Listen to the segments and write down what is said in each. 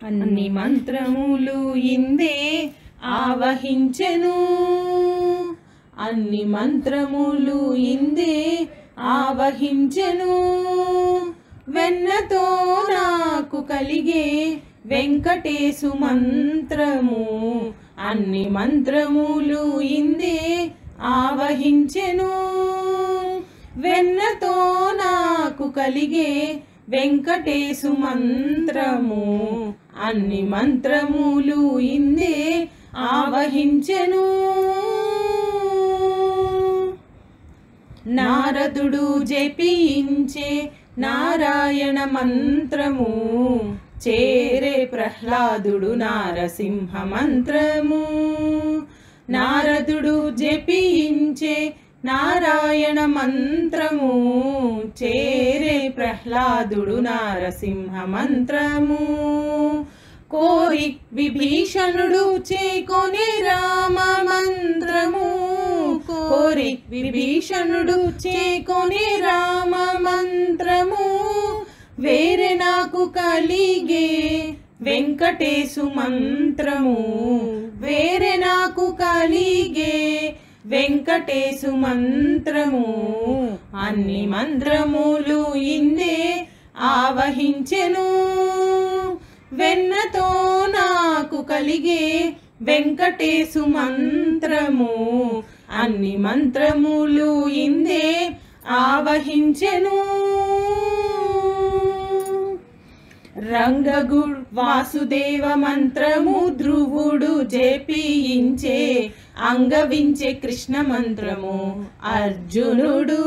అన్ని మంత్రములు ఇందే ఆవహించెను, అన్ని మంత్రములు ఇందే ఆవహించెను. వెన్నతో నాకు కలిగే వెంకటేశు మంత్రము, అన్ని మంత్రములు ఇందే ఆవహించెను. వెన్నతో నాకు కలిగే వెంకటేశు మంత్రము, అన్ని మంత్రములు ఇందే ఆవహించెను. నారదుడు జపించే నారాయణ మంత్రము, చేరే ప్రహ్లాదుడు నారసింహ మంత్రము. నారదుడు జపించే నారాయణ మంత్రము, చేరే ప్రహ్లాదుడు నారసింహ మంత్రము. కోరి విభీషణుడు చేకొనే రామ మంత్రము, కోరి విభీషణుడు చేకొనే రామ మంత్రము. వేరే నాకు కలిగే వెంకటేశు మంత్రము, వేరే నాకు కలిగే వెంకటేశు మంత్రము, అన్ని మంత్రములు ఇందే ఆవహించెను. వెన్నతో నాకు కలిగే వెంకటేశు మంత్రము, అన్ని మంత్రములు ఇందే ఆవహించెను. రంగగు వాసుదేవ మంత్రము ధ్రువుడు జపించే, అంగవించే కృష్ణ మంత్రము అర్జునుడు.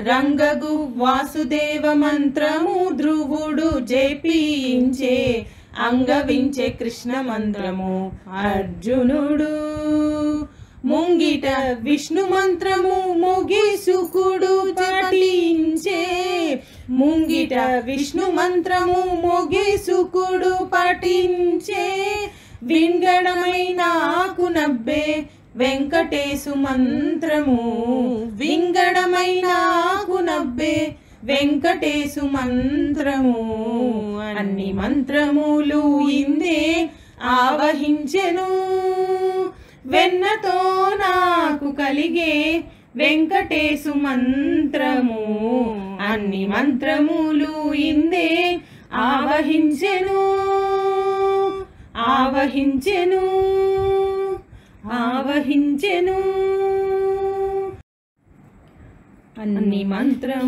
రంగగు వాసుదేవ మంత్రము ధ్రువుడు జపించే, అంగవించే కృష్ణ మంత్రము అర్జునుడు. ముంగిట విష్ణు మంత్రము మొగిసుకుడు పఠించే, ముంగిట విష్ణు మంత్రము మొగిసుకుడు పఠించే. వింగడమై నాకు నబ్బే వెంకటేశు మంత్రము, వింగడమై నాకు నబ్బే వెంకటేశు మంత్రము, అన్ని మంత్రములు ఇందే ఆవహించెను. వెన్నతో నాకు కలిగే వెంకటేశు మంత్రము, అన్ని మంత్రములు ఇందే ఆవహించెను, ఆవహించెను, ఆవహించెను. అన్ని మంత్రం